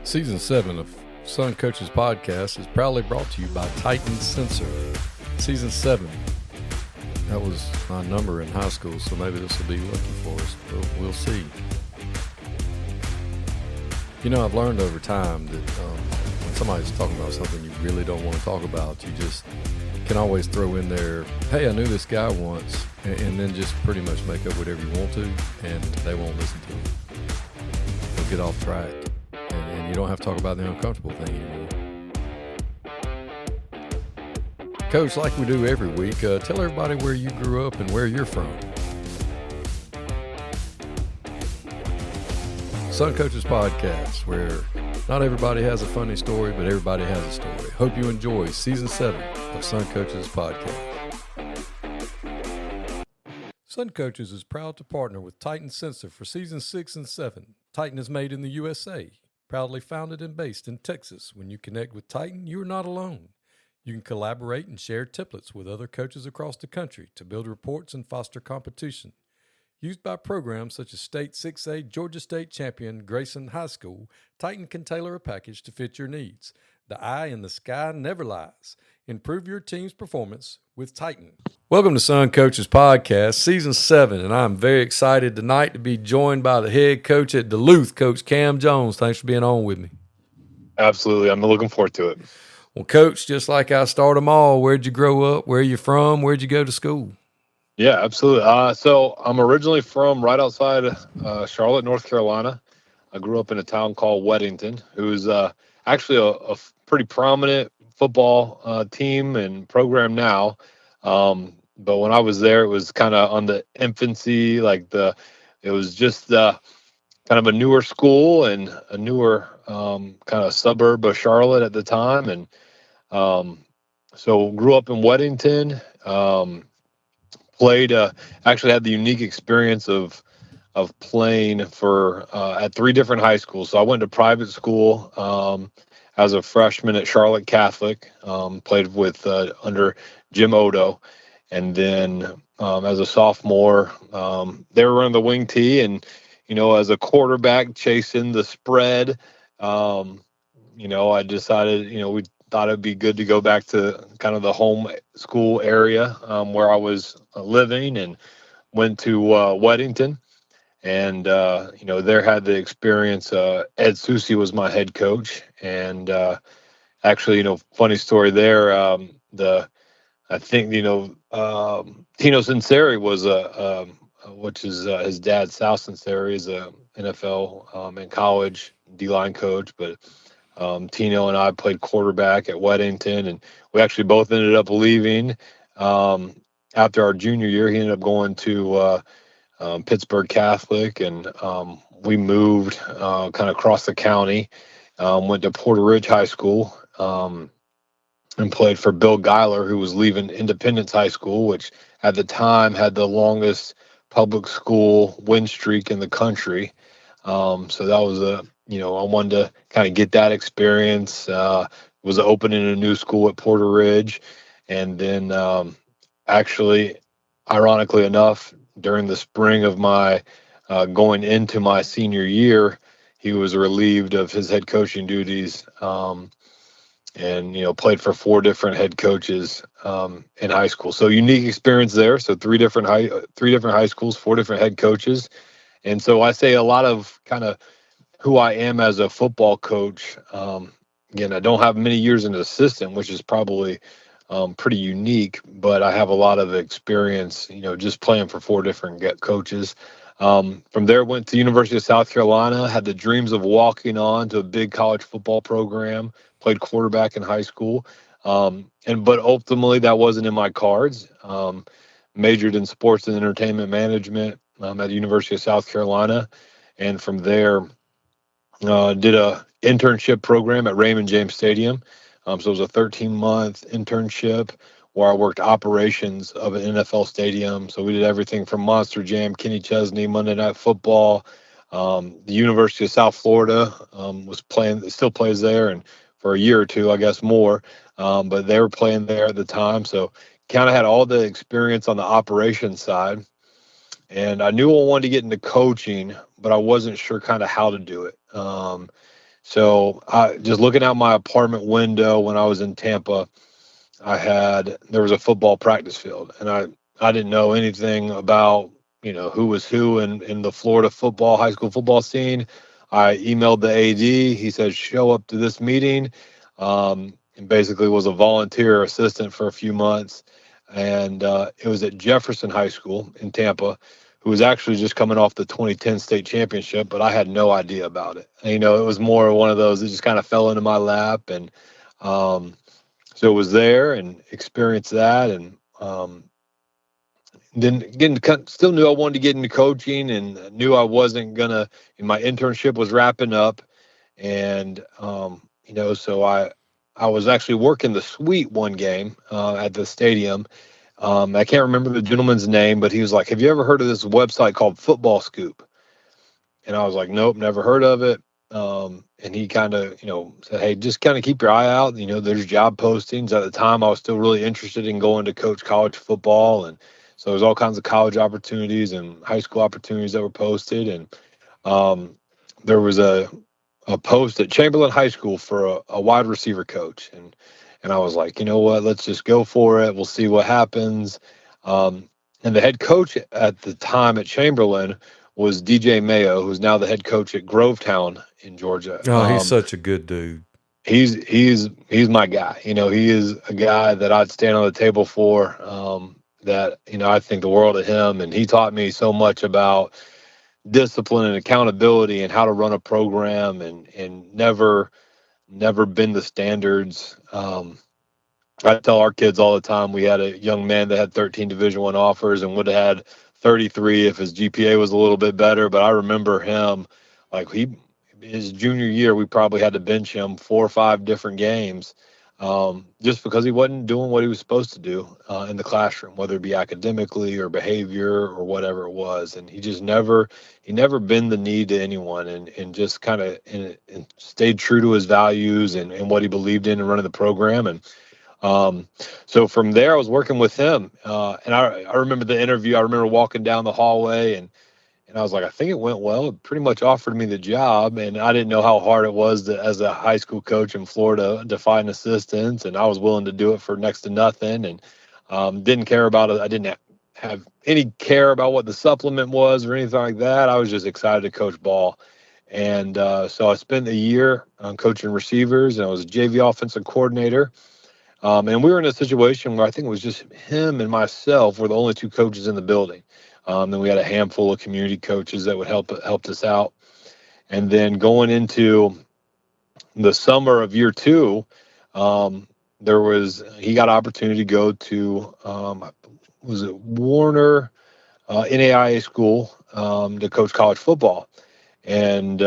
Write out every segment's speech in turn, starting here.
Season 7 of Sun Coaches Podcast is proudly brought to you by Titan Sensor. Season 7. That was my number in high school, so maybe this will be lucky for us. We'll see. You know, I've learned over time that when somebody's talking about something you really don't want to talk about, you just can always throw in there, hey, I knew this guy once, and then just pretty much make up whatever you want to, and they won't listen to it. They'll get off track. And you don't have to talk about the uncomfortable thing anymore. Coach, like we do every week, tell everybody where you grew up and where you're from. Sun Coaches Podcast, where not everybody has a funny story, but everybody has a story. Hope you enjoy Season 7 of Sun Coaches Podcast. Sun Coaches is proud to partner with Titan Sensor for Season 6 and 7. Titan is made in the USA. Proudly founded and based in Texas. When you connect with Titan, you are not alone. You can collaborate and share templates with other coaches across the country to build reports and foster competition. Used by programs such as State 6A Georgia State champion Grayson High School, Titan can tailor a package to fit your needs. The eye in the sky never lies. Improve your team's performance with Titan. Welcome to Sun Coaches Podcast, Season 7, and I'm very excited tonight to be joined by the head coach at Duluth, Coach Cam Jones. Thanks for being on with me. Absolutely. I'm looking forward to it. Well, Coach, just like I start them all, where'd you grow up? Where are you from? Where'd you go to school? Yeah, absolutely. So I'm originally from right outside Charlotte, North Carolina. I grew up in a town called Weddington, who's actually a pretty prominent football team and program now. But when I was there, it was kind of on the infancy, it was just kind of a newer school and a newer kind of suburb of Charlotte at the time. And so grew up in Weddington, actually had the unique experience of playing for at 3 different high schools. So I went to private school as a freshman at Charlotte Catholic, played with under Jim Odo. And then as a sophomore, they were running the wing tee, and as a quarterback chasing the spread, I decided, we thought it'd be good to go back to kind of the home school area where I was living, and went to Weddington. And, there had the experience. Ed Susi was my head coach. And actually, funny story there, I think, Tino Sinceri was which is his dad, Sal Sinceri, is a NFL and college D-line coach. But Tino and I played quarterback at Weddington, and we actually both ended up leaving after our junior year. He ended up going to Pittsburgh Catholic, and we moved kind of across the county, went to Porter Ridge High School, and played for Bill Geiler, who was leaving Independence High School, which at the time had the longest public school win streak in the country. So that was I wanted to kind of get that experience. Was opening a new school at Porter Ridge. And then actually, ironically enough, during the spring of my going into my senior year, he was relieved of his head coaching duties, and played for 4 different head coaches in high school. So unique experience there. So 3 different high schools, 4 different head coaches. And so I say a lot of kind of who I am as a football coach. Again, I don't have many years as an assistant, which is probably pretty unique, but I have a lot of experience, just playing for 4 different coaches. From there, went to the University of South Carolina, had the dreams of walking on to a big college football program, played quarterback in high school. But ultimately that wasn't in my cards. Majored in sports and entertainment management at the University of South Carolina. And from there, did a internship program at Raymond James Stadium. So it was a 13-month internship where I worked operations of an NFL stadium. So we did everything from Monster Jam, Kenny Chesney, Monday Night Football. The University of South Florida still plays there, and for a year or two, I guess more. But they were playing there at the time. So kind of had all the experience on the operations side. And I knew I wanted to get into coaching, but I wasn't sure kind of how to do it. So just looking out my apartment window when I was in Tampa, there was a football practice field, and I didn't know anything about, who was who in the Florida high school football scene. I emailed the AD. He said, show up to this meeting. And basically was a volunteer assistant for a few months. And it was at Jefferson High School in Tampa, who was actually just coming off the 2010 state championship, but I had no idea about it. And, it was more one of those that just kind of fell into my lap. And so it was there and experienced that. And then still knew I wanted to get into coaching, and knew I wasn't gonna. And my internship was wrapping up, and so I was actually working the suite one game at the stadium. I can't remember the gentleman's name, but he was like, "Have you ever heard of this website called Football Scoop?" And I was like, "Nope, never heard of it." And he kind of, said, "Hey, just kind of keep your eye out. There's job postings." At the time, I was still really interested in going to coach college football, and so there's all kinds of college opportunities and high school opportunities that were posted. And there was a post at Chamberlain High School for a wide receiver coach, and I was like, you know what, let's just go for it. We'll see what happens. And the head coach at the time at Chamberlain was DJ Mayo, who's now the head coach at Grovetown in Georgia. Oh, he's such a good dude. He's my guy. He is a guy that I'd stand on the table for. That I think the world of him, and he taught me so much about discipline and accountability and how to run a program, and never bend the standards. I tell our kids all the time, we had a young man that had 13 Division I offers and would have had 33 if his GPA was a little bit better. But I remember him, like his junior year, we probably had to bench him 4 or 5 different games, just because he wasn't doing what he was supposed to do in the classroom, whether it be academically or behavior or whatever it was. And he never bent the knee to anyone, and just kind of and stayed true to his values and what he believed in and running the program. And so from there, I was working with him, and I remember the interview. I remember walking down the hallway, and I was like, I think it went well. It pretty much offered me the job, and I didn't know how hard it was as a high school coach in Florida to find assistants, and I was willing to do it for next to nothing, and didn't care about it. I didn't have any care about what the supplement was or anything like that. I was just excited to coach ball. And so I spent a year coaching receivers, and I was a JV offensive coordinator. And we were in a situation where I think it was just him and myself were the only 2 coaches in the building. Then we had a handful of community coaches that would helped us out. And then going into the summer of year 2, he got an opportunity to go to was it Warner NAIA school to coach college football. And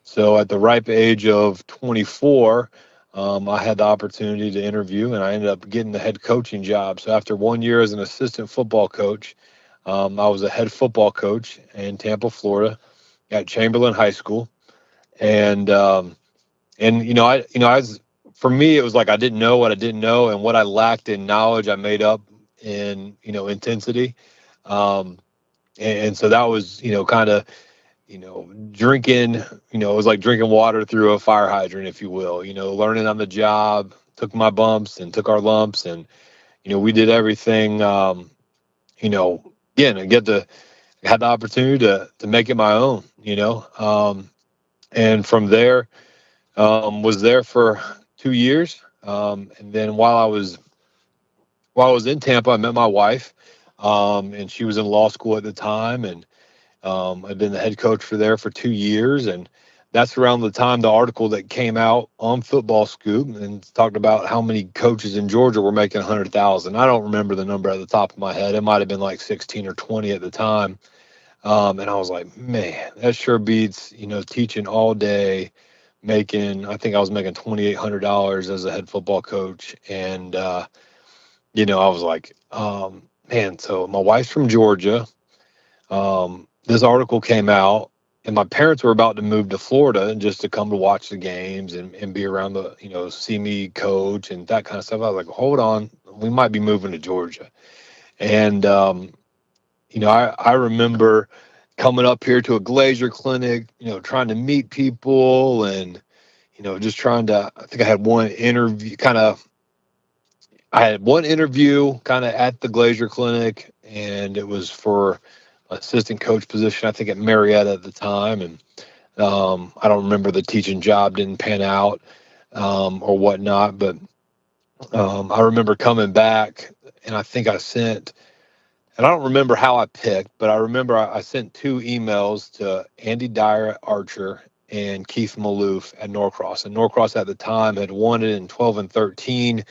so at the ripe age of 24, I had the opportunity to interview, and I ended up getting the head coaching job. So after 1 year as an assistant football coach, I was a head football coach in Tampa, Florida, at Chamberlain High School. And for me, it was like I didn't know what I didn't know, and what I lacked in knowledge, I made up in intensity. And so that was kind of drinking, it was like drinking water through a fire hydrant, if you will, learning on the job, took my bumps and took our lumps. And, we did everything, again, had the opportunity to make it my own, and from there, was there for 2 years. And then while I was in Tampa, I met my wife, and she was in law school at the time. And I've been the head coach for 2 years, and that's around the time the article that came out on Football Scoop and talked about how many coaches in Georgia were making 100,000. I don't remember the number at the top of my head. It might have been like 16 or 20 at the time. And I was like, man, that sure beats, teaching all day, I think I was making $2,800 as a head football coach. And, I was like, man, so my wife's from Georgia. This article came out, and my parents were about to move to Florida just to come to watch the games and be around see me coach and that kind of stuff. I was like, hold on, we might be moving to Georgia. And, I remember coming up here to a Glazier clinic, trying to meet people and, just trying to, I think I had one interview kind of at the Glazier Clinic, and it was for assistant coach position, I think at Marietta at the time. And I don't remember, the teaching job didn't pan out or whatnot, but I remember coming back, and I think I sent, and I don't remember how I picked, but I remember I sent two emails to Andy Dyer at Archer and Keith Maloof at Norcross. And Norcross at the time had won it in 12 and 13,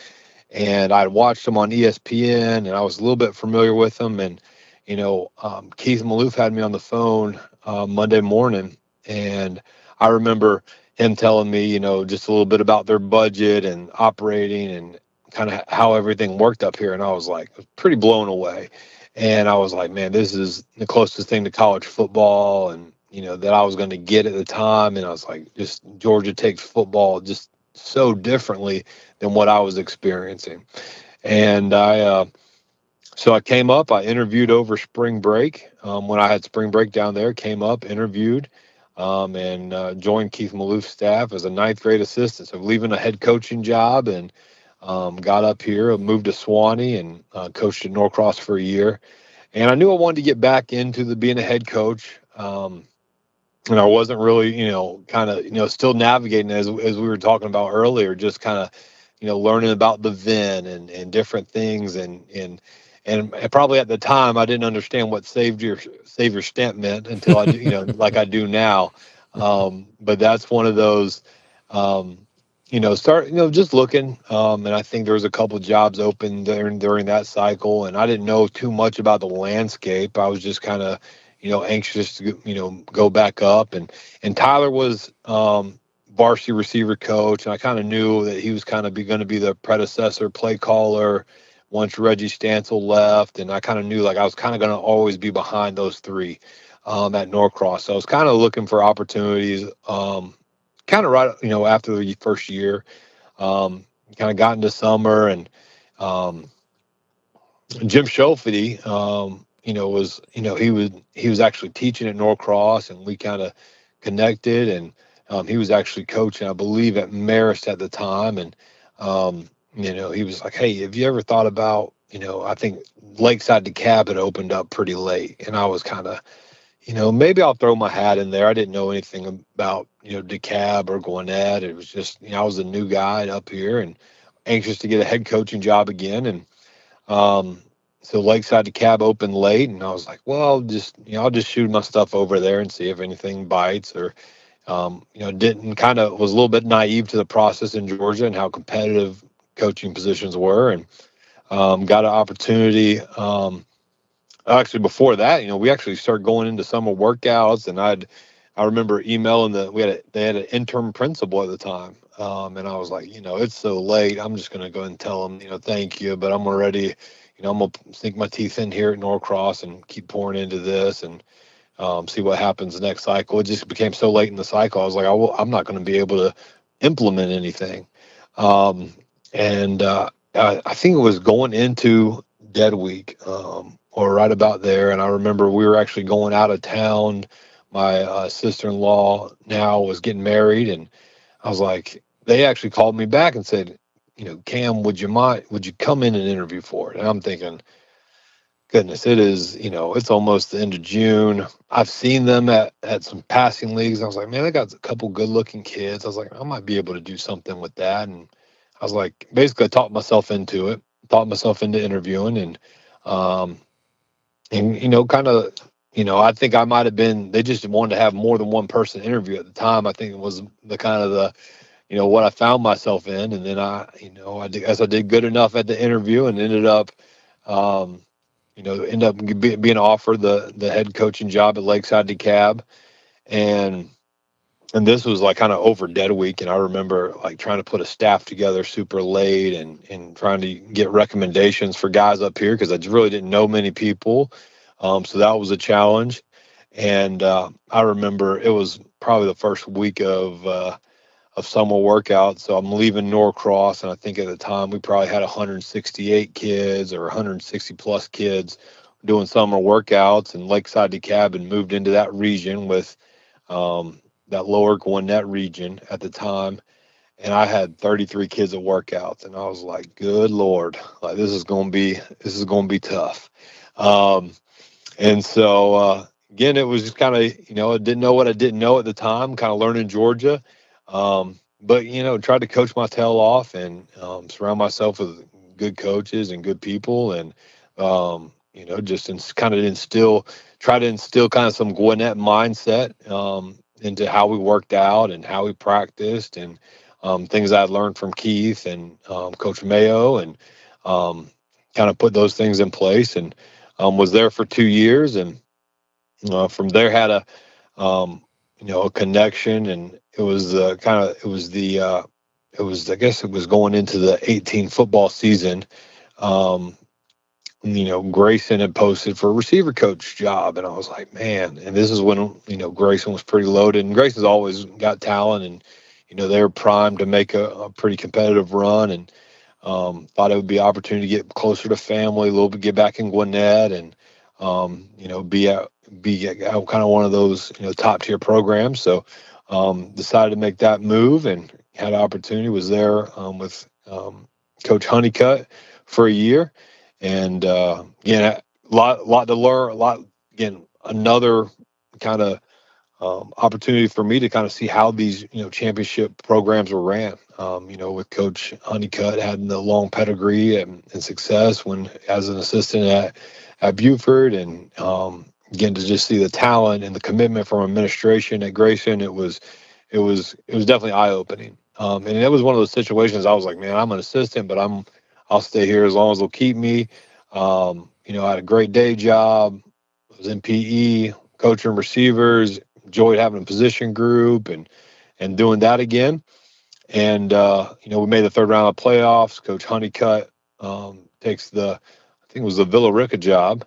and I'd watched them on ESPN, and I was a little bit familiar with them. And Keith Maloof had me on the phone Monday morning, and I remember him telling me, just a little bit about their budget and operating and kind of how everything worked up here. And I was like, pretty blown away. And I was like, man, this is the closest thing to college football, and that I was going to get at the time. And I was like, just Georgia takes football just so differently than what I was experiencing. And so I came up, I interviewed over spring break. When I had spring break down there, came up, interviewed, and joined Keith Maloof's staff as a ninth grade assistant. So leaving a head coaching job, and got up here, moved to Swanee, and coached at Norcross for a year. And I knew I wanted to get back into being a head coach. And I wasn't really, kind of, still navigating as we were talking about earlier, just kind of, learning about the VIN and different things. And probably at the time I didn't understand what save your stamp meant until I, like I do now. But that's one of those, just looking. And I think there was a couple jobs open during that cycle, and I didn't know too much about the landscape. I was just kind of, anxious to, go back up. And Tyler was varsity receiver coach, and I kind of knew that he was kind of going to be the predecessor play caller once Reggie Stansel left. And I kind of knew like I was kind of going to always be behind those three at Norcross. So I was kind of looking for opportunities kind of right, after the first year. Kind of got into summer, and Jim Schofedy, he was actually teaching at Norcross, and we kind of connected. And he was actually coaching, I believe, at Marist at the time. And he was like, "Hey, have you ever thought about, I think Lakeside DeKalb had opened up pretty late," and I was kind of, maybe I'll throw my hat in there. I didn't know anything about, DeKalb or Gwinnett. It was just, I was a new guy up here and anxious to get a head coaching job again. And so Lakeside DeKalb opened late, and I was like, well, I'll just shoot my stuff over there and see if anything bites. Or didn't, kind of was a little bit naive to the process in Georgia and how competitive coaching positions were. And got an opportunity. Actually, before that, we actually started going into summer workouts, and I remember emailing they had an interim principal at the time. And I was like, it's so late. I'm just going to go and tell them, thank you, but I'm already, I'm going to sink my teeth in here at Norcross and keep pouring into this and see what happens next cycle. It just became so late in the cycle. I was like, I'm not going to be able to implement anything. I think it was going into dead week or right about there. And I remember we were actually going out of town. My sister-in-law now was getting married, and I was like, they actually called me back and said, Cam, would you come in and interview for it? And I'm thinking, goodness, it is, it's almost the end of June. I've seen them at some passing leagues. I was like, man, they got a couple good looking kids. I was like, I might be able to do something with that. And I was like, basically I talked myself into interviewing, and kind of, I think I might have been, they just wanted to have more than one person interview at the time. I think it was the kind of the, what I found myself in. And then I did good enough at the interview and ended up, being offered the head coaching job at Lakeside DeKalb. And this was like kind of over dead week. And I remember like trying to put a staff together super late and trying to get recommendations for guys up here, because I really didn't know many people. So that was a challenge. And I remember it was probably the first week of summer workout. So I'm leaving Norcross, and I think at the time we probably had 168 kids or 160 plus kids doing summer workouts, and Lakeside DeKalb had moved into that region with that lower Gwinnett region at the time, and I had 33 kids at workouts, and I was like, "Good Lord, like this is gonna be tough." Um, and so again, it was just kind of I didn't know what I didn't know at the time, kind of learning Georgia, but tried to coach my tail off and surround myself with good coaches and good people, and just try to instill kind of some Gwinnett mindset into how we worked out and how we practiced and things I had learned from Keith and Coach Mayo, and kind of put those things in place, and was there for 2 years, and from there had a connection, and it was I guess it was going into the 18 football season. Grayson had posted for a receiver coach job, and I was like, man, and this is when Grayson was pretty loaded, and Grayson's always got talent, and they were primed to make a pretty competitive run, and thought it would be an opportunity to get closer to family, a little bit, get back in Gwinnett, and be kind of one of those top tier programs. So decided to make that move, and had an opportunity. Was there with Coach Honeycutt for a year, and again, a lot to learn. Another kind of opportunity for me to kind of see how these championship programs were ran. With Coach Honeycutt having the long pedigree and success when as an assistant at Buford, and again to just see the talent and the commitment from administration at Grayson, it was definitely eye opening. And it was one of those situations I was like, man, I'm an assistant, but I'll stay here as long as they'll keep me. I had a great day job. I was in PE, coaching receivers, enjoyed having a position group and doing that again. And, we made the third round of playoffs. Coach Honeycutt takes I think it was the Villa Rica job.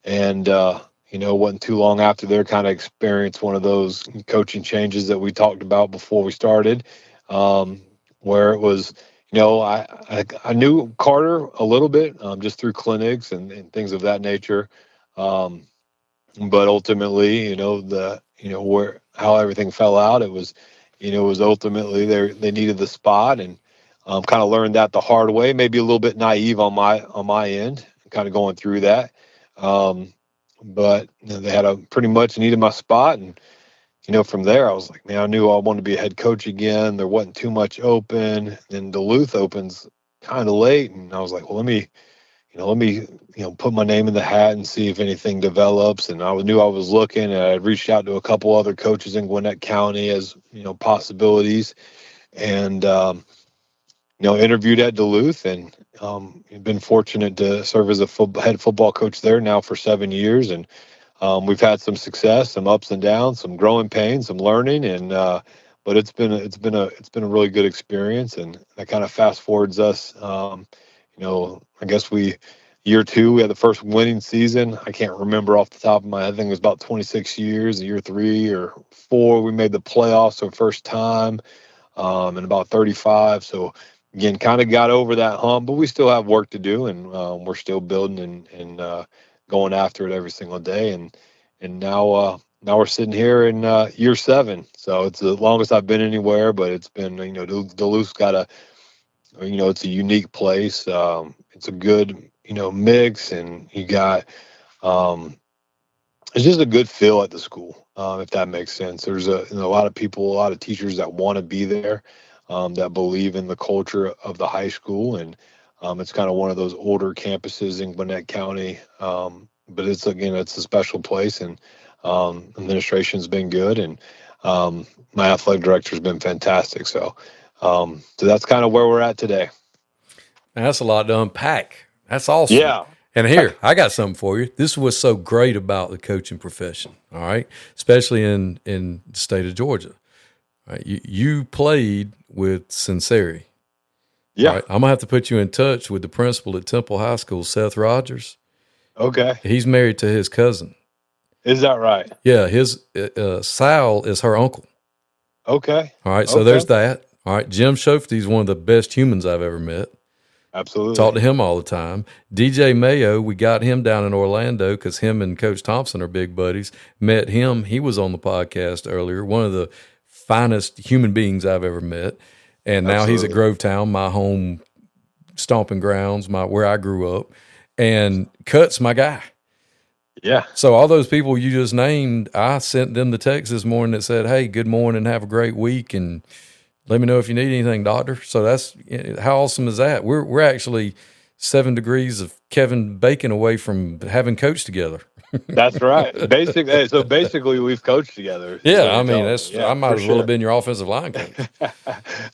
And, it wasn't too long after there kind of experienced one of those coaching changes that we talked about before we started, where it was, I knew Carter a little bit just through clinics and things of that nature. But ultimately, how everything fell out, it was ultimately they needed the spot, and kind of learned that the hard way, maybe a little bit naive on my end, kind of going through that. But they had pretty much needed my spot, and from there I was like, man, I knew I wanted to be a head coach again. There wasn't too much open. Then Duluth opens kind of late, and I was like, well, let me put my name in the hat and see if anything develops. And I knew I was looking, and I had reached out to a couple other coaches in Gwinnett County as, possibilities, and, interviewed at Duluth, and been fortunate to serve as a head football coach there now for 7 years. And we've had some success, some ups and downs, some growing pains, some learning, and but it's been a really good experience. And that kind of fast forwards us. I guess year 2, we had the first winning season. I can't remember off the top of my head. I think it was about 26 years. Year 3 or 4, we made the playoffs for the first time, in about 35. So again, kind of got over that hump, but we still have work to do, and we're still building and going after it every single day. And now we're sitting here in year 7. So it's the longest I've been anywhere, but it's been, Duluth's got it's a unique place. It's a good, mix, and you got, it's just a good feel at the school, if that makes sense. There's a lot of people, a lot of teachers that want to be there, that believe in the culture of the high school, and it's kind of one of those older campuses in Gwinnett County, but it's a special place, and administration's been good, and my athletic director's been fantastic. So that's kind of where we're at today. Man, that's a lot to unpack. That's awesome. Yeah. And here, I got something for you. This is what's so great about the coaching profession, all right? Especially in the state of Georgia. All right? You played with Sinceri. Yeah. Right? I'm going to have to put you in touch with the principal at Temple High School, Seth Rogers. Okay. He's married to his cousin. Is that right? Yeah, his Sal is her uncle. Okay. All right, so there's that. All right, Jim Shofty's one of the best humans I've ever met. Absolutely. Talk to him all the time. DJ Mayo, we got him down in Orlando because him and Coach Thompson are big buddies. Met him. He was on the podcast earlier. One of the finest human beings I've ever met. And now he's at Grovetown, my home stomping grounds, where I grew up. And Cut's my guy. Yeah. So all those people you just named, I sent them the text this morning that said, "Hey, good morning, have a great week, and let me know if you need anything, doctor." So that's, how awesome is that? We're actually 7 degrees of Kevin Bacon away from having coached together. That's right. So basically, we've coached together. Yeah, I mean, I might as well have been your offensive line coach.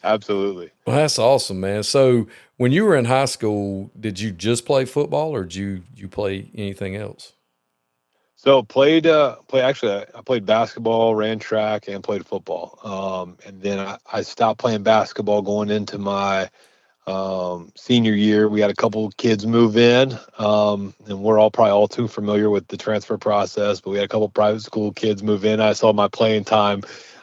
Absolutely. Well, that's awesome, man. So when you were in high school, did you just play football, or did you play anything else? So I played basketball, ran track, and played football. And then I stopped playing basketball going into my senior year. We had a couple kids move in, and we're probably all too familiar with the transfer process, but we had a couple private school kids move in. I saw my playing time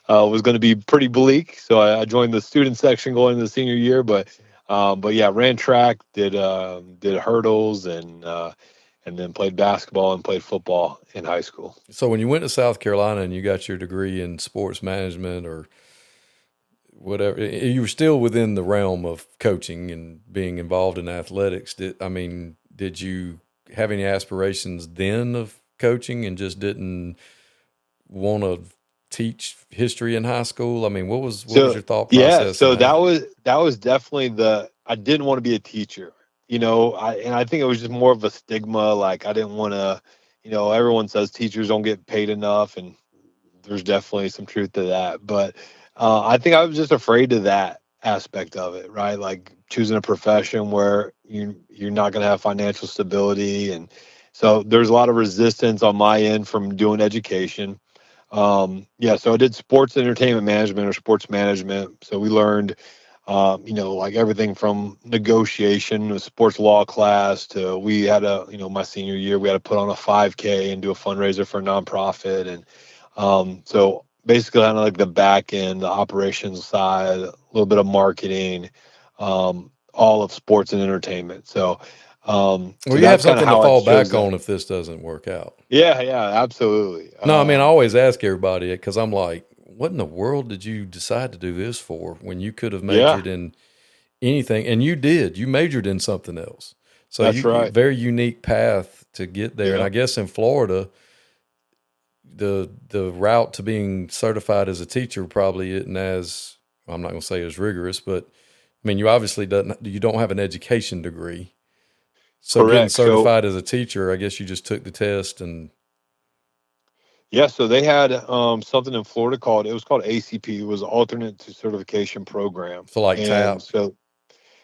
was going to be pretty bleak, so I joined the student section going into the senior year. But yeah, ran track, did hurdles, and then played basketball and played football in high school. So when you went to South Carolina and you got your degree in sports management or whatever, you were still within the realm of coaching and being involved in athletics. Did you have any aspirations then of coaching and just didn't want to teach history in high school? I mean, what was your thought process? Yeah, so that was definitely I didn't want to be a teacher. I think it was just more of a stigma. Like, I didn't want to, everyone says teachers don't get paid enough, and there's definitely some truth to that. But I think I was just afraid of that aspect of it, right? Like choosing a profession where you're not going to have financial stability. And so there's a lot of resistance on my end from doing education. So I did sports entertainment management or sports management. So we learned like everything from negotiation, a sports law class, to we had my senior year, we had to put on a 5K and do a fundraiser for a nonprofit. And so basically kind of like the back end, the operations side, a little bit of marketing, all of sports and entertainment. So, you have something to fall back on if this doesn't work out. Yeah, absolutely. No, I always ask everybody it because I'm like, what in the world did you decide to do this for when you could have majored in anything? And you did. You majored in something else. So that's right. Very unique path to get there. Yeah. And I guess in Florida, the route to being certified as a teacher probably isn't as, I'm not going to say as rigorous, but you obviously don't have an education degree. So correct. Getting certified as a teacher, I guess you just took the test and. Yeah, so they had something in Florida called ACP. It was Alternate to Certification Program. So like TAP. So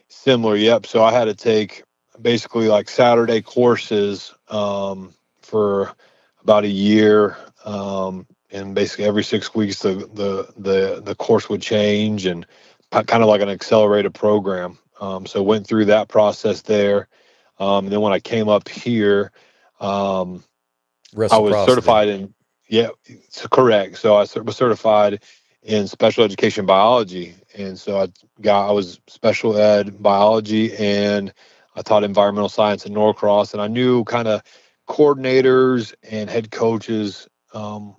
similar, yep. So I had to take basically like Saturday courses for about a year, and basically every 6 weeks the course would change, and kind of like an accelerated program. So went through that process there, and then when I came up here, I was certified in. Yeah, correct. So I was certified in special education biology, and so I was special ed biology, and I taught environmental science at Norcross, and I knew kind of coordinators and head coaches, we're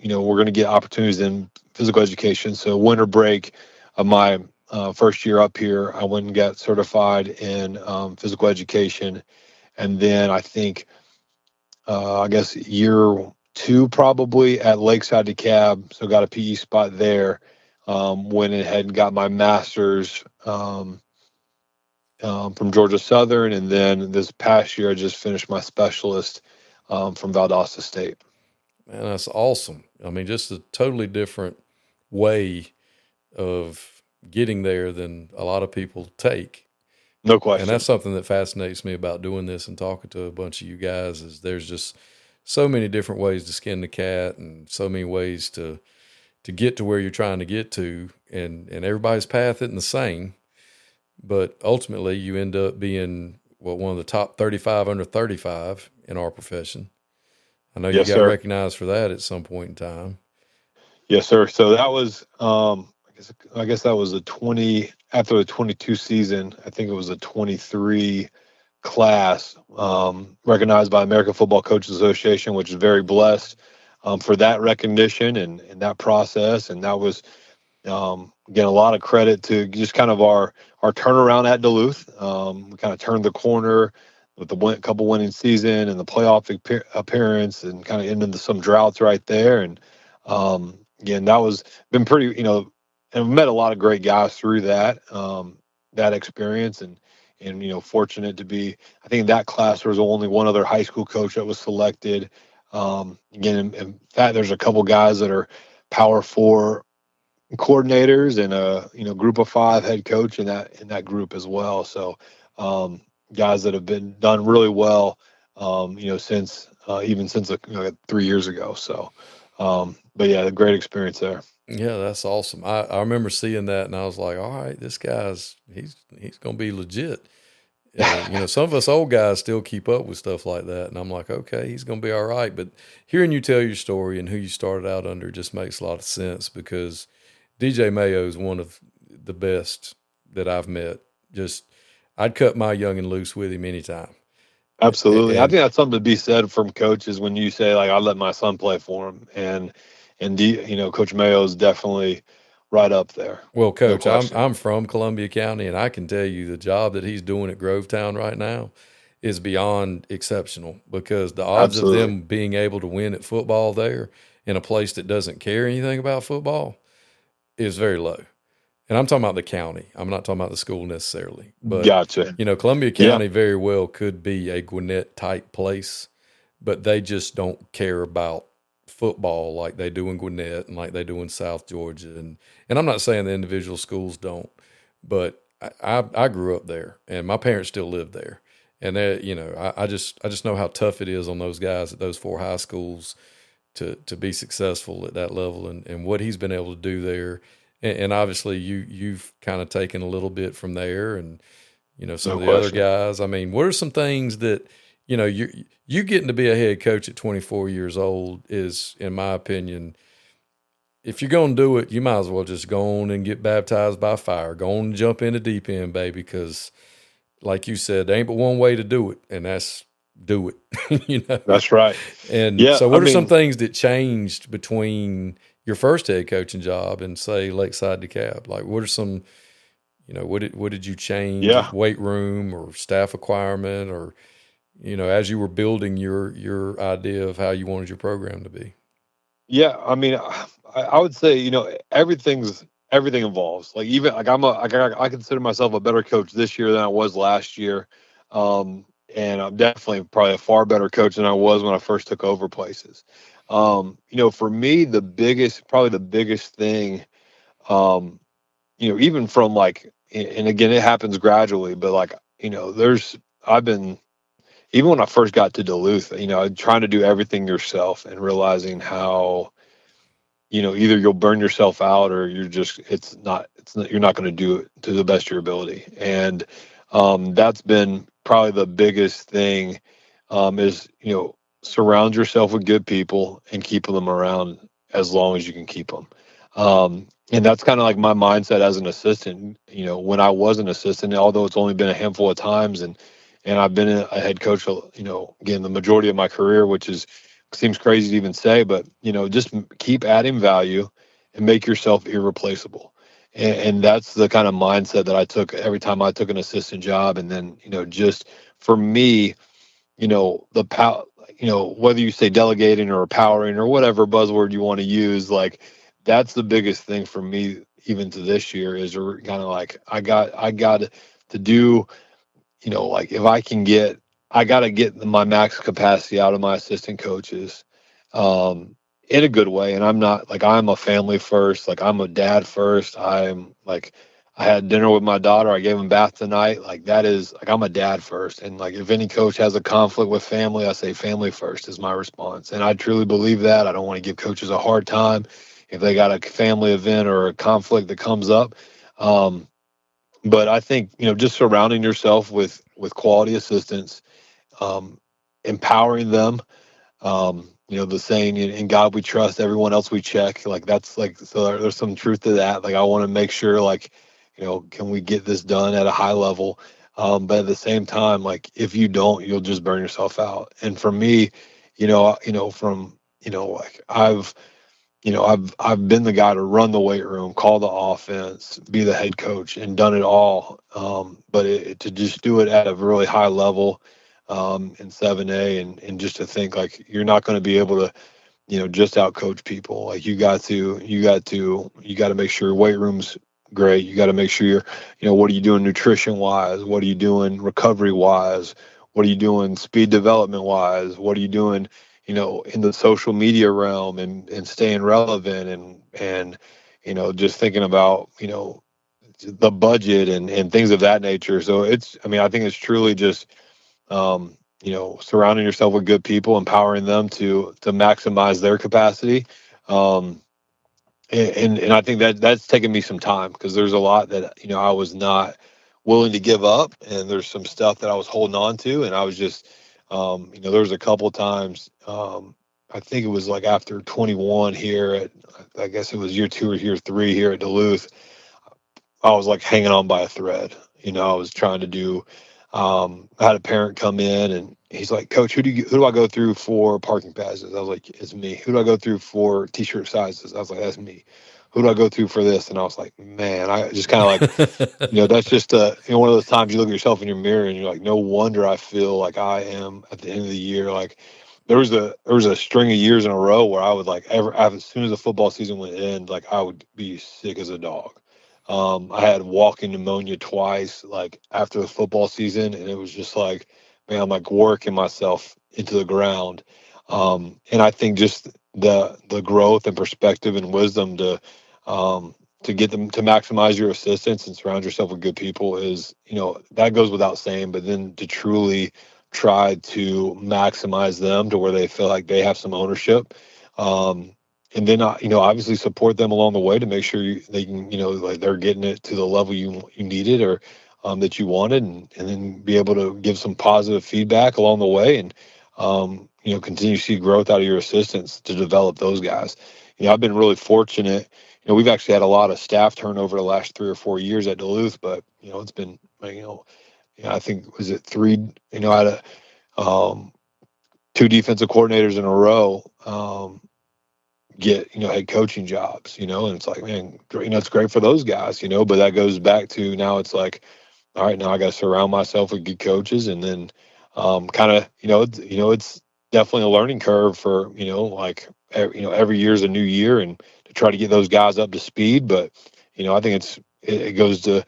going to get opportunities in physical education. So winter break of my first year up here, I went and got certified in physical education, and then I think, I guess year 2 probably at Lakeside DeKalb, so got a PE spot there. Went ahead and got my master's from Georgia Southern, and then this past year I just finished my specialist from Valdosta State. Man, that's awesome. Just a totally different way of getting there than a lot of people take. No question. And that's something that fascinates me about doing this and talking to a bunch of you guys is there's just so many different ways to skin the cat and so many ways to get to where you're trying to get to, and everybody's path isn't the same, but ultimately you end up being one of the top 35 under 35 in our profession. I know you got recognized for that at some point in time. Yes, sir. So that was, I guess that was after the 22 season, I think it was a 23 class, recognized by American Football Coaches Association, which is very blessed for that recognition and that process. And that was Again, a lot of credit to just kind of our turnaround at Duluth. We kind of turned the corner with the couple winning season and the playoff appearance, and kind of ended some droughts right there. And again, that was been pretty, and I've met a lot of great guys through that experience, and fortunate to be. I think that class there was only one other high school coach that was selected. Again, in fact, there's a couple guys that are Power Four coordinators and a group of five head coach in that group as well. So guys that have been done really well, since even since 3 years ago. So, but yeah, a great experience there. Yeah, that's awesome. I remember seeing that, and I was like, all right, this guy's he's going to be legit. And some of us old guys still keep up with stuff like that, and I'm like, okay, he's going to be all right. But hearing you tell your story and who you started out under just makes a lot of sense, because DJ Mayo is one of the best that I've met. Just I'd cut my young and loose with him anytime. Absolutely. I And think that's something to be said from coaches when you say, like, I let my son play for him. And Coach Mayo is definitely right up there. well, No Coach, I'm question. I'm from Columbia County, and I can tell you the job that he's doing at Grovetown right now is beyond exceptional, because the odds of Absolutely. them being able to win at football there in a place that doesn't care anything about football is very low. And I'm talking about the county. I'm not talking about the school necessarily. But, Gotcha. Columbia Yeah. County very well could be a Gwinnett type place, but they just don't care about football like they do in Gwinnett and like they do in South Georgia. And I'm not saying the individual schools don't, but I grew up there, and my parents still live there. And I just know how tough it is on those guys at those four high schools to be successful at that level, and what he's been able to do there. And obviously you've kind of taken a little bit from there, and some No of the other question. guys. I mean, what are some things that you getting to be a head coach at 24 years old is, in my opinion, if you're going to do it, you might as well just go on and get baptized by fire. Go on and jump in the deep end, baby, because like you said, there ain't but one way to do it, and that's do it. That's right. And Yeah. so, I what are some mean, things that changed between your first head coaching job and, say, Lakeside DeKalb? Like, what are some, what did you change? yeah. Weight room or staff requirement, or as you were building your idea of how you wanted your program to be? Yeah. I mean, I would say, everything evolves. Like, even like I consider myself a better coach this year than I was last year. And I'm definitely probably a far better coach than I was when I first took over places. For me, probably the biggest thing, even from like, and again, it happens gradually, but like, I've been, even when I first got to Duluth, trying to do everything yourself and realizing how, either you'll burn yourself out, or you're not going to do it to the best of your ability. And that's been probably the biggest thing, is, surround yourself with good people and keep them around as long as you can keep them. And that's kind of like my mindset as an assistant. When I was an assistant, although it's only been a handful of times, and I've been a head coach, again, the majority of my career, which seems crazy to even say, but just keep adding value and make yourself irreplaceable. And that's the kind of mindset that I took every time I took an assistant job. And then, just for me, the power, whether you say delegating or empowering or whatever buzzword you want to use, like, that's the biggest thing for me, even to this year, is kind of like, I got to do, like, if I got to get my max capacity out of my assistant coaches, in a good way. And I'm not like, I'm a family first, like, I'm a dad first. I'm like, I had dinner with my daughter. I gave him bath tonight. Like, that is like, I'm a dad first. And like, if any coach has a conflict with family, I say family first is my response. And I truly believe that. I don't want to give coaches a hard time if they got a family event or a conflict that comes up. But I think, just surrounding yourself with quality assistants, empowering them, the saying, in God we trust, everyone else we check. Like, that's like, so there's some truth to that. Like, I want to make sure, like, can we get this done at a high level? But at the same time, like, if you don't, you'll just burn yourself out. And for me, from, like, I've been the guy to run the weight room, call the offense, be the head coach, and done it all. But to just do it at a really high level in 7A, and just to think like you're not going to be able to just out coach people. Like you got to make sure your weight room's great. You got to make sure what are you doing nutrition wise? What are you doing recovery wise? What are you doing speed development wise? What are you doing, in the social media realm, and staying relevant, and just thinking about, the budget and things of that nature. So I think it's truly just, surrounding yourself with good people, empowering them to maximize their capacity. Um, and I think that's taken me some time, because there's a lot that, I was not willing to give up, and there's some stuff that I was holding on to, and I was just, there was a couple times, I think it was like after 21 here at, I guess it was year 2 or year 3 here at Duluth. I was like hanging on by a thread. I was trying to do. I had a parent come in, and he's like, "Coach, who do I go through for parking passes?" I was like, "It's me." "Who do I go through for t-shirt sizes?" I was like, "That's me." "Who do I go through for this?" And I was like, "Man," I just kind of like, that's just one of those times you look at yourself in your mirror and you're like, "No wonder I feel like I am at the end of the year." Like there was a string of years in a row where I would like as soon as the football season would end, like I would be sick as a dog. I had walking pneumonia twice, like after the football season, and it was just like, man, I'm like working myself into the ground. And I think just the growth and perspective and wisdom to get them to maximize your assistance and surround yourself with good people is, that goes without saying. But then to truly try to maximize them to where they feel like they have some ownership. And then obviously support them along the way to make sure they can, like they're getting it to the level you needed, or that you wanted, and then be able to give some positive feedback along the way, and continue to see growth out of your assistants to develop those guys. I've been really fortunate. We've actually had a lot of staff turnover the last 3 or 4 years at Duluth, but it's been, I think, was it three, I had two defensive coordinators in a row get head coaching jobs, and it's like, man, it's great for those guys, but that goes back to, now it's like, all right, now I got to surround myself with good coaches, and then kind of, it's definitely a learning curve for, like every year is a new year, and to try to get those guys up to speed. But I think it goes to,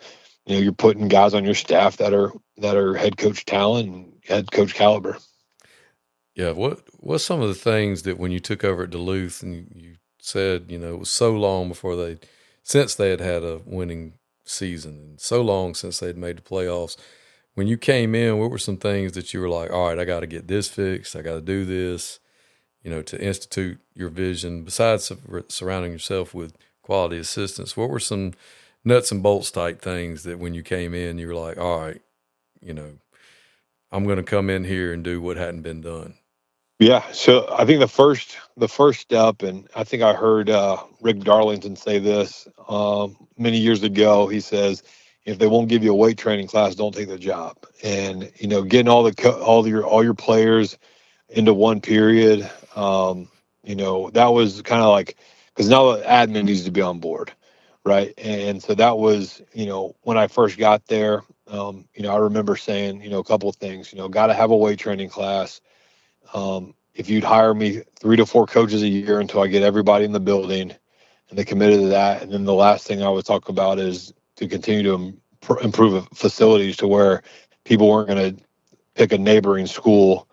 you're putting guys on your staff that are head coach talent and head coach caliber. Yeah, what's some of the things that when you took over at Duluth and you said, it was so long since they had a winning season, and so long since they'd made the playoffs. When you came in, what were some things that you were like, all right, I got to get this fixed, I got to do this, to institute your vision, besides surrounding yourself with quality assistants? What were some nuts and bolts type things that when you came in, you were like, all right, I'm going to come in here and do what hadn't been done? Yeah, so I think the first step, and I think I heard Rick Darlington say this many years ago. He says, if they won't give you a weight training class, don't take the job. And getting all your players into one period, that was kind of like, because now the admin needs to be on board, right? And so that was, when I first got there, I remember saying, a couple of things, got to have a weight training class. If you'd hire me 3 to 4 coaches a year until I get everybody in the building, and they committed to that. And then the last thing I would talk about is to continue to improve facilities to where people weren't going to pick a neighboring school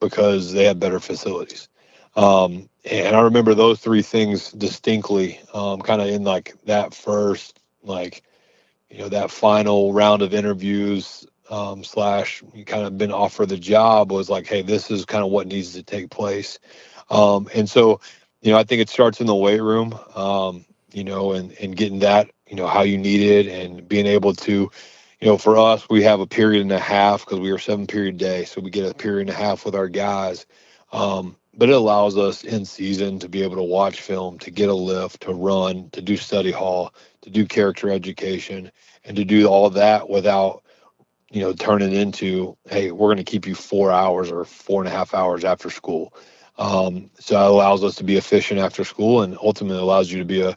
because they had better facilities. And I remember those 3 things distinctly, kind of in like that first, like, that final round of interviews, slash you kind of been offered the job, was like, hey, this is kind of what needs to take place. And so, I think it starts in the weight room, and getting that, how you need it, and being able to, for us, we have a period and a half because we are 7-period day. So we get a period and a half with our guys. But it allows us in season to be able to watch film, to get a lift, to run, to do study hall, to do character education, and to do all that without, turning into, hey, we're going to keep you 4 hours or 4.5 hours after school. So that allows us to be efficient after school, and ultimately allows you to be a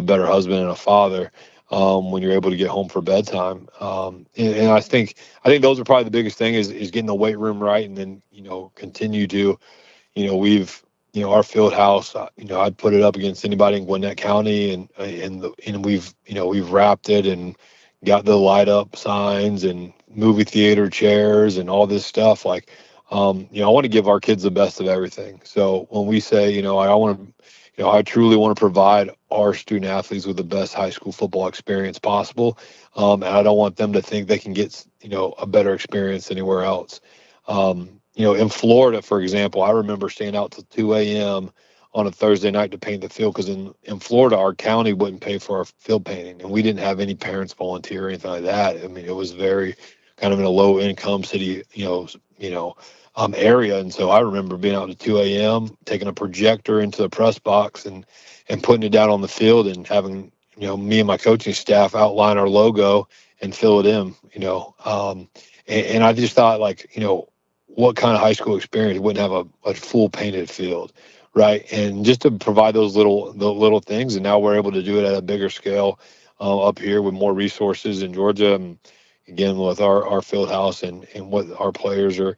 better husband and a father when you're able to get home for bedtime. And I think those are probably the biggest thing is getting the weight room right, and then continue to we've our field house. I'd put it up against anybody in Gwinnett County, and we've wrapped it and got the light up signs and movie theater chairs and all this stuff. Like, I want to give our kids the best of everything. So when we say, I want to, I truly want to provide our student athletes with the best high school football experience possible. And I don't want them to think they can get, a better experience anywhere else. In Florida, for example, I remember staying out till 2 a.m. on a Thursday night to paint the field, because in Florida, our county wouldn't pay for our field painting, and we didn't have any parents volunteer or anything like that. I mean, it was very kind of in a low income city, area. And so I remember being out at 2 a.m., taking a projector into the press box and putting it down on the field, and having, me and my coaching staff outline our logo and fill it in, and I just thought, like, what kind of high school experience wouldn't have a full painted field, right? And just to provide the little things, and now we're able to do it at a bigger scale up here with more resources in Georgia, and again with our field house and what our players are,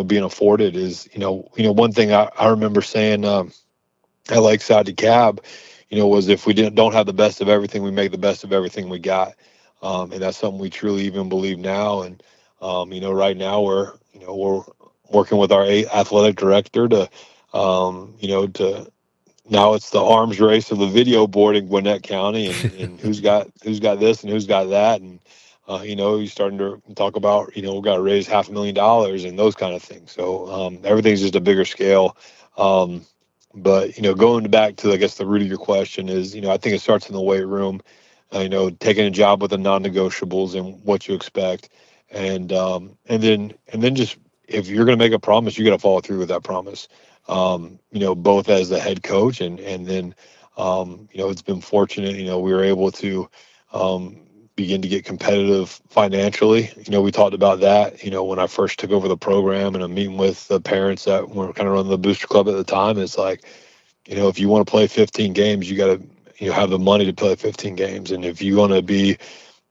being afforded is, one thing I remember saying at Lakeside to Cab, was if we don't have the best of everything, we make the best of everything we got, and that's something we truly even believe now. And right now we're working with our athletic director to now it's the arms race of the video board in Gwinnett County, and who's got this and who's got that, and you're starting to talk about, we've got to raise $500,000 and those kind of things. So everything's just a bigger scale. But going back to, I guess, the root of your question is, I think it starts in the weight room. Taking a job with the non-negotiables and what you expect, and then just, if you're going to make a promise, you got to follow through with that promise. Both as the head coach and then it's been fortunate. We were able to begin to get competitive financially. We talked about that. When I first took over the program, and I'm meeting with the parents that were kind of running the booster club at the time, it's like, if you want to play 15 games, you got to have the money to play 15 games. And if you want to be,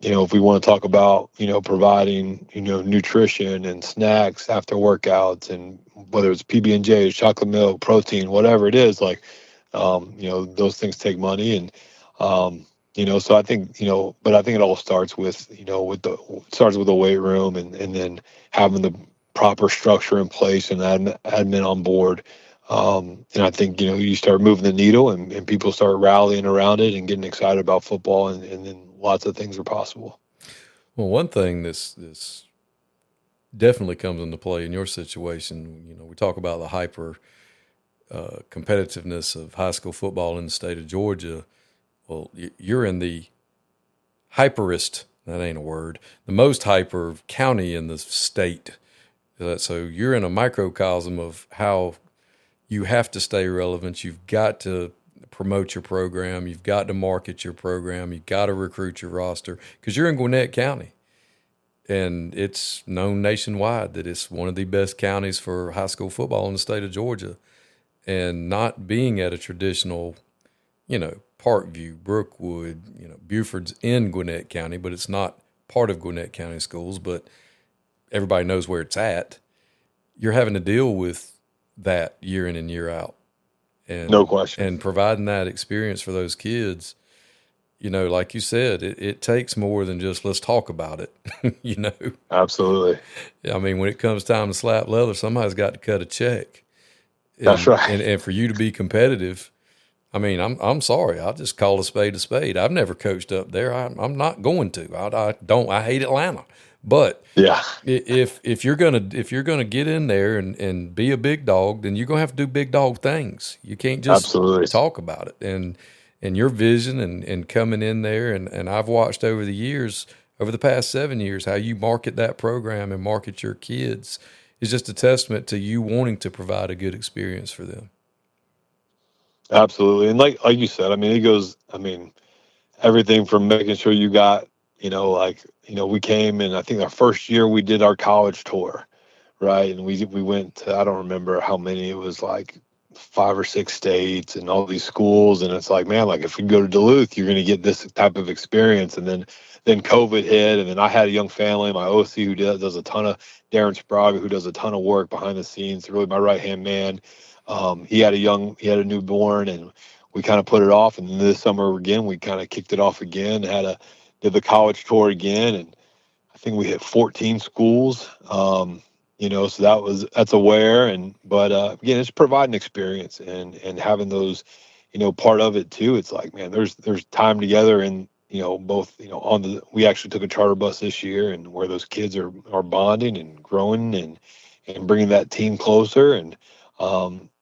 if we want to talk about, providing, nutrition and snacks after workouts, and whether it's PB&J, chocolate milk, protein, whatever it is, like, those things take money. And, so I think, but I think it all starts with, starts with the weight room, and then having the proper structure in place and admin on board. And I think, you start moving the needle, and people start rallying around it and getting excited about football, and then lots of things are possible. Well, one thing this definitely comes into play in your situation, we talk about the hyper competitiveness of high school football in the state of Georgia. Well, you're in the hyperest, that ain't a word, the most hyper county in the state. So you're in a microcosm of how you have to stay relevant. You've got to promote your program. You've got to market your program. You've got to recruit your roster, because you're in Gwinnett County, and it's known nationwide that it's one of the best counties for high school football in the state of Georgia. And not being at a traditional, Parkview, Brookwood, Buford's in Gwinnett County, but it's not part of Gwinnett County schools, but everybody knows where it's at. You're having to deal with that year in and year out. And, no question. And providing that experience for those kids, like you said, it takes more than just, let's talk about it, Absolutely. I mean, when it comes time to slap leather, somebody's got to cut a check. That's right. And for you to be competitive, I mean, I'm sorry, I'll just call a spade a spade. I've never coached up there. I'm not going to. I hate Atlanta. But yeah, if you're gonna get in there and be a big dog, then you're gonna have to do big dog things. You can't just absolutely talk about it. And your vision and coming in there, and I've watched over the past 7 years, how you market that program and market your kids is just a testament to you wanting to provide a good experience for them. Absolutely. And like you said, I mean, it goes, everything from making sure you got, we came, and I think our first year we did our college tour, right? And we went to, I don't remember how many, it was like 5 or 6 states and all these schools, and it's like, man, like if we go to Duluth, you're going to get this type of experience. And then COVID hit, and then I had a young family. My OC who does a ton of Darren Sprague, who does a ton of work behind the scenes, really my right hand man. He had a newborn, and we kind of put it off. And then this summer again, we kind of kicked it off again. Did the college tour again, and I think we hit 14 schools. So that's aware, and but again, it's providing experience and having those, part of it too. It's like, man, there's time together, and both, we actually took a charter bus this year, and where those kids are bonding and growing and bringing that team closer, and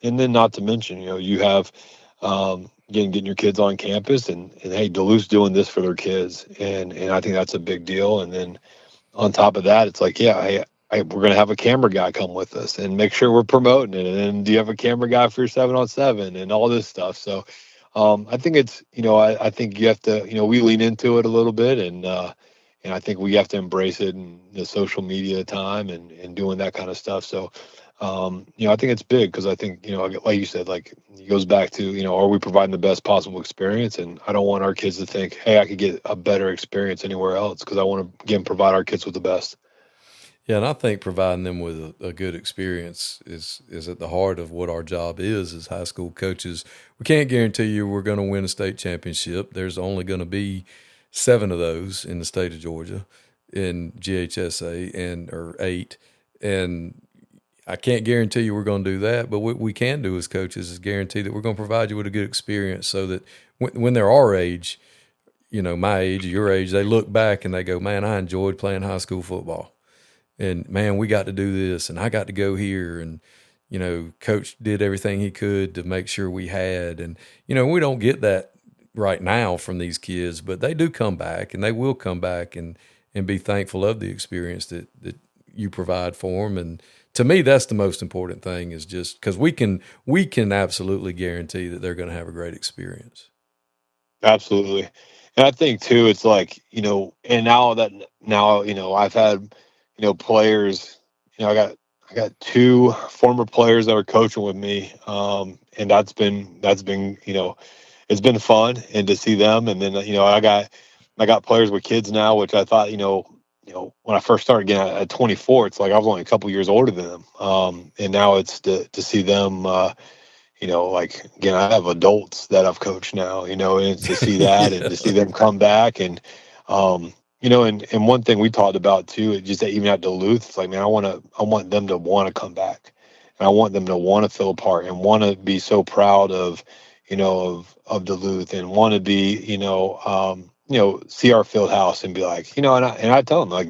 then not to mention, you have again, getting your kids on campus, and hey, Duluth's doing this for their kids, and I think that's a big deal. And then on top of that, it's like, yeah, we're going to have a camera guy come with us and make sure we're promoting it. And then do you have a camera guy for your 7-on-7 and all this stuff? So I think it's, I think you have to, we lean into it a little bit, and I think we have to embrace it in the social media time and doing that kind of stuff. So, I think it's big because I think, like you said, like it goes back to, are we providing the best possible experience? And I don't want our kids to think, hey, I could get a better experience anywhere else, because I want to, again, provide our kids with the best. Yeah, and I think providing them with a good experience is at the heart of what our job is as high school coaches. We can't guarantee you we're going to win a state championship. There's only going to be 7 of those in the state of Georgia in GHSA, or 8, and I can't guarantee you we're going to do that. But what we can do as coaches is guarantee that we're going to provide you with a good experience, so that when they're our age, my age, your age, they look back and they go, man, I enjoyed playing high school football. And man, we got to do this, and I got to go here, and coach did everything he could to make sure we had. And we don't get that right now from these kids, but they do come back, and they will come back and be thankful of the experience that you provide for them. And to me, that's the most important thing, is just because we can absolutely guarantee that they're going to have a great experience. Absolutely. And I think too, it's like, and now, I've had, players, I got 2 former players that are coaching with me. And that's been, it's been fun, and to see them. And then, I got players with kids now, which I thought, when I first started again at 24, it's like I was only a couple years older than them. And now it's to see them, like, again, I have adults that I've coached now, and it's to see that and to see them come back. And, and one thing we talked about too, is just that even at Duluth, it's like, man, I want them to want to come back, and I want them to want to feel a part and want to be so proud of, of Duluth, and want to be, see our field house and be like, and I tell them, like,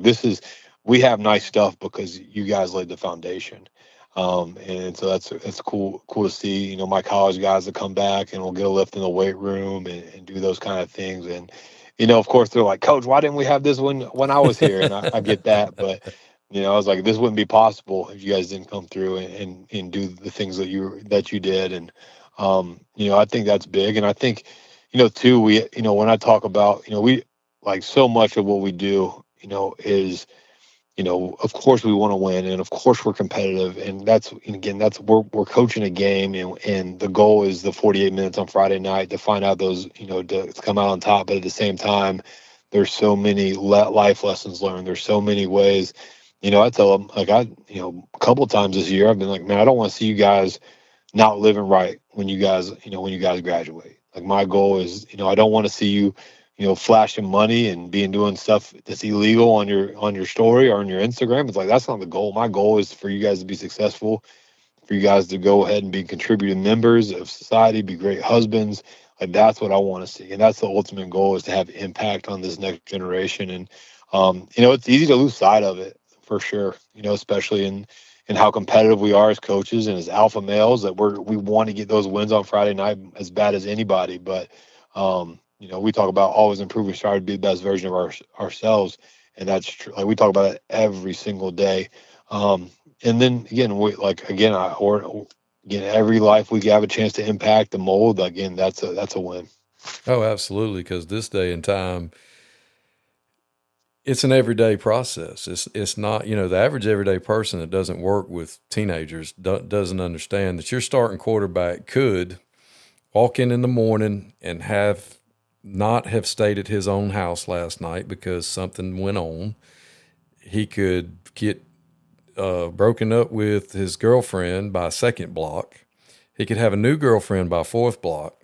we have nice stuff because you guys laid the foundation. And so that's cool to see, my college guys that come back and will get a lift in the weight room and do those kind of things. And, of course they're like, Coach, why didn't we have this when I was here? And I get that, but, I was like, this wouldn't be possible if you guys didn't come through and do the things that you did. And, I think that's big. And I think, too, when I talk about, we, like, so much of what we do, is, of course we want to win, and of course we're competitive, and we're coaching a game, and the goal is the 48 minutes on Friday night to find out those, to come out on top. But at the same time, there's so many life lessons learned. There's so many ways, I tell them, like, a couple of times this year, I've been like, man, I don't want to see you guys not living right when you guys graduate. Like, my goal is, I don't want to see you, flashing money and doing stuff that's illegal on your story or on your Instagram. It's like, that's not the goal. My goal is for you guys to be successful, for you guys to go ahead and be contributing members of society, be great husbands. Like, that's what I want to see. And that's the ultimate goal, is to have impact on this next generation. And, it's easy to lose sight of it, for sure, especially in how competitive we are as coaches and as alpha males, that we want to get those wins on Friday night as bad as anybody. But, we talk about always improving, trying to be the best version of ourselves. And that's true. Like, we talk about it every single day. And then again, every life we have a chance to impact the mold. Again, that's a win. Oh, absolutely. Because this day and time, It's an everyday process. It's not, the average everyday person that doesn't work with teenagers doesn't understand that your starting quarterback could walk in the morning and not have stayed at his own house last night because something went on. He could get broken up with his girlfriend by second block. He could have a new girlfriend by fourth block.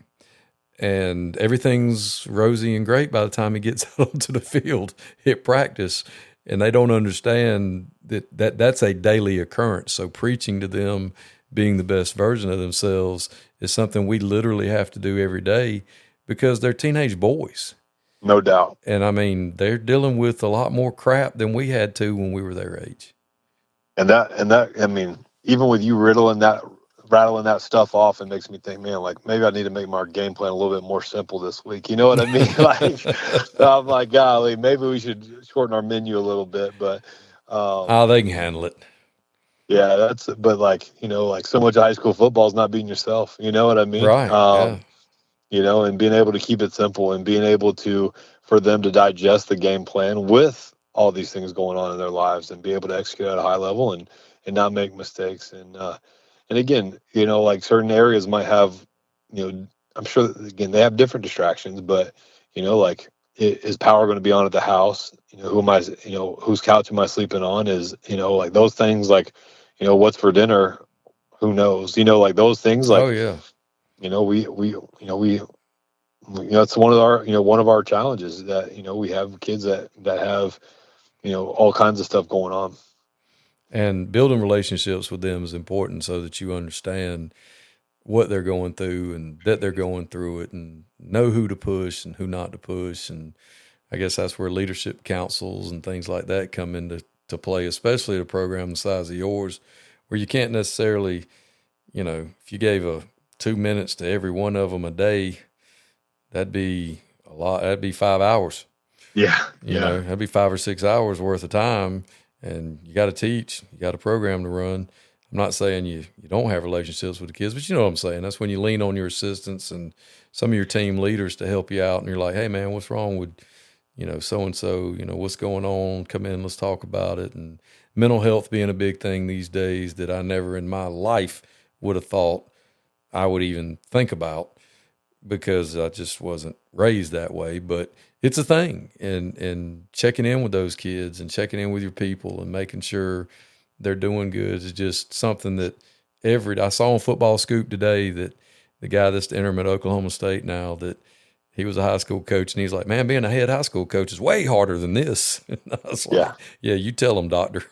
And everything's rosy and great by the time he gets out onto the field at practice. And they don't understand that's a daily occurrence. So preaching to them being the best version of themselves is something we literally have to do every day because they're teenage boys. No doubt. And I mean, they're dealing with a lot more crap than we had to when we were their age. And that, I mean, even with you rattling that stuff off, it makes me think, man, like maybe I need to make my game plan a little bit more simple this week. You know what I mean? Like, I'm like, golly, maybe we should shorten our menu a little bit, but they can handle it. Yeah, but like, like so much high school football is not being yourself. You know what I mean? Right. Yeah. And being able to keep it simple and being able for them to digest the game plan with all these things going on in their lives and be able to execute at a high level and not make mistakes. And again, like certain areas might have, I'm sure that, again, they have different distractions, but, like is power going to be on at the house? Who am I, whose couch am I sleeping on? Is, like those things, like, what's for dinner? Who knows? Like those things, like, oh yeah. It's one of our challenges that, we have kids that have, all kinds of stuff going on. And building relationships with them is important so that you understand what they're going through and that they're going through it and know who to push and who not to push. And I guess that's where leadership councils and things like that come into play, especially at a program the size of yours, where you can't necessarily, if you gave 2 minutes to every one of them a day, that'd be a lot. That'd be 5 hours. Yeah. That'd be 5 or 6 hours worth of time. And you got to teach, you got a program to run. I'm not saying you don't have relationships with the kids, but you know what I'm saying. That's when you lean on your assistants and some of your team leaders to help you out. And you're like, hey man, what's wrong with, so-and-so, what's going on? Come in, let's talk about it. And mental health being a big thing these days that I never in my life would have thought I would even think about because I just wasn't raised that way, but it's a thing. And checking in with those kids and checking in with your people and making sure they're doing good is just something that I saw on Football Scoop today that the guy that's the interim at Oklahoma State now, that he was a high school coach, and he's like, man, being a head high school coach is way harder than this. And I was like, yeah, you tell him, doctor.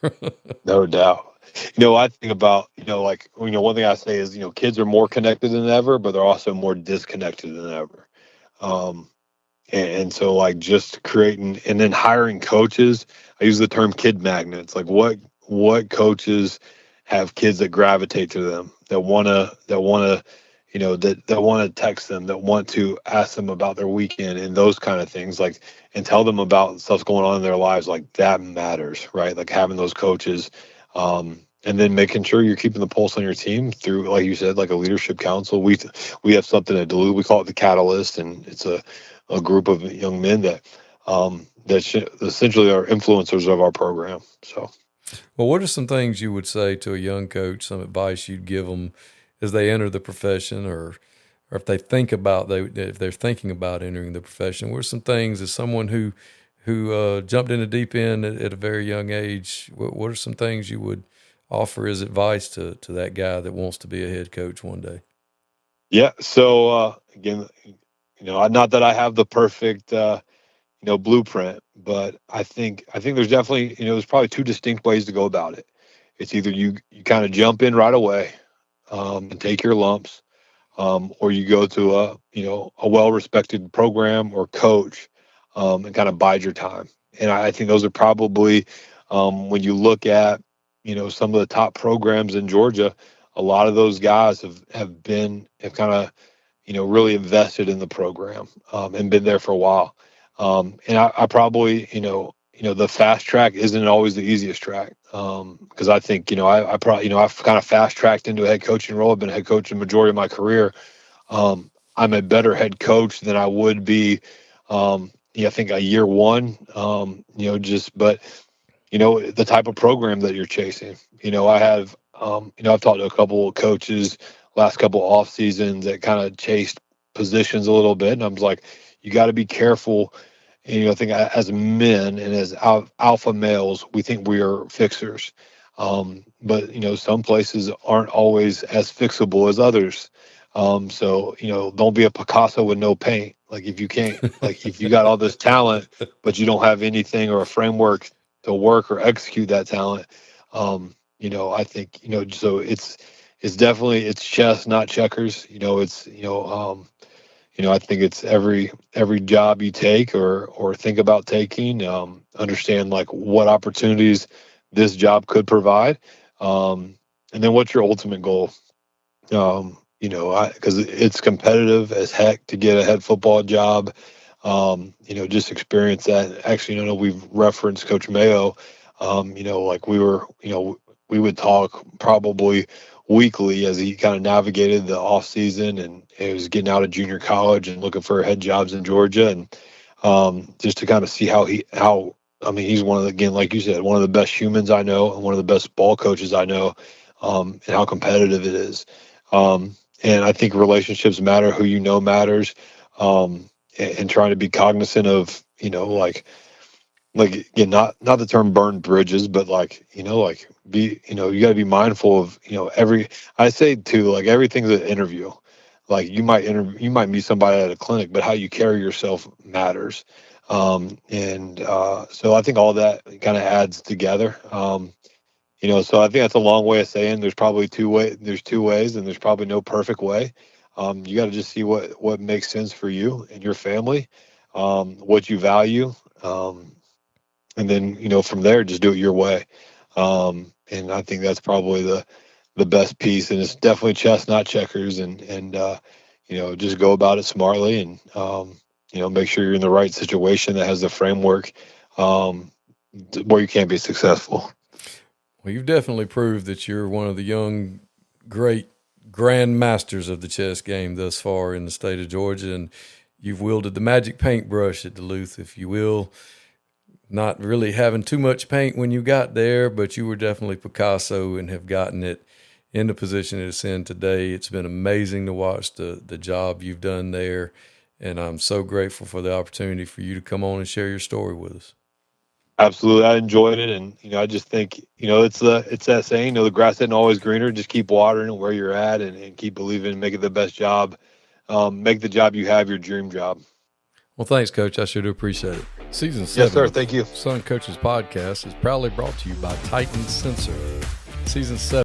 No doubt. I think about, like, one thing I say is, kids are more connected than ever, but they're also more disconnected than ever. And so like just creating and then hiring coaches, I use the term kid magnets. Like what coaches have kids that gravitate to them, that want to, that want to text them, that want to ask them about their weekend and those kind of things, like, and tell them about stuff going on in their lives. Like that matters, right? Like having those coaches, and then making sure you're keeping the pulse on your team through, like you said, like a leadership council. We have something at Duluth, we call it the Catalyst, and it's a group of young men that essentially are influencers of our program. So, well, what are some things you would say to a young coach, some advice you'd give them as they enter the profession, or if they think about if they're thinking about entering the profession? What are some things as someone who jumped in the deep end at a very young age? What are some things you would offer as advice to that guy that wants to be a head coach one day? Yeah. So again, not that I have the perfect blueprint, but I think there's definitely, there's probably two distinct ways to go about it. It's either you kind of jump in right away and take your lumps, or you go to a well-respected program or coach and kind of bide your time. And I think those are probably when you look at some of the top programs in Georgia, a lot of those guys have kind of really invested in the program and been there for a while. And I probably, the fast track isn't always the easiest track because I think, I probably, I've kind of fast tracked into a head coaching role. I've been a head coach the majority of my career. I'm a better head coach than I would be I think a year one, but the type of program that you're chasing. I have, I've talked to a couple of coaches last couple off seasons that kind of chased positions a little bit, and I was like, you got to be careful. And, I think as men and as alpha males, we think we are fixers. But some places aren't always as fixable as others. So don't be a Picasso with no paint. Like if you got all this talent, but you don't have anything or a framework to work or execute that talent. I think, so it's definitely, it's chess, not checkers. I think it's every job you take or think about taking, understand like what opportunities this job could provide. And then what's your ultimate goal? Because it's competitive as heck to get a head football job. Just experience that. Actually, we've referenced Coach Mayo. Like we would talk probably weekly as he kind of navigated the off season and he was getting out of junior college and looking for head jobs in Georgia. And just to kind of see he's one of the, again, like you said, one of the best humans I know and one of the best ball coaches I know, and how competitive it is. And I think relationships matter, who matters, and trying to be cognizant of, like again, not the term burn bridges, but be, you got to be mindful of, I say too, like everything's an interview. Like you might meet somebody at a clinic, but how you carry yourself matters. So I think all that kind of adds together. So I think that's a long way of saying there's probably there's two ways and there's probably no perfect way. You got to just see what makes sense for you and your family, what you value. And then, from there, just do it your way. And I think that's probably the best piece. And it's definitely chess, not checkers. And just go about it smartly and, make sure you're in the right situation that has the framework where you can be successful. Well, you've definitely proved that you're one of the young, great grand masters of the chess game thus far in the state of Georgia. And you've wielded the magic paintbrush at Duluth, if you will. Not really having too much paint when you got there, but you were definitely Picasso and have gotten it in the position it's in today. It's been amazing to watch the job you've done there. And I'm so grateful for the opportunity for you to come on and share your story with us. Absolutely. I enjoyed it. And, I just think, it's that saying, the grass isn't always greener. Just keep watering it where you're at and keep believing, make it the best job. Make the job you have your dream job. Well, thanks, Coach. I sure do appreciate it. Season 7 yes, sir. Thank you. Son Coaches Podcast is proudly brought to you by Titan Sensor. Season 7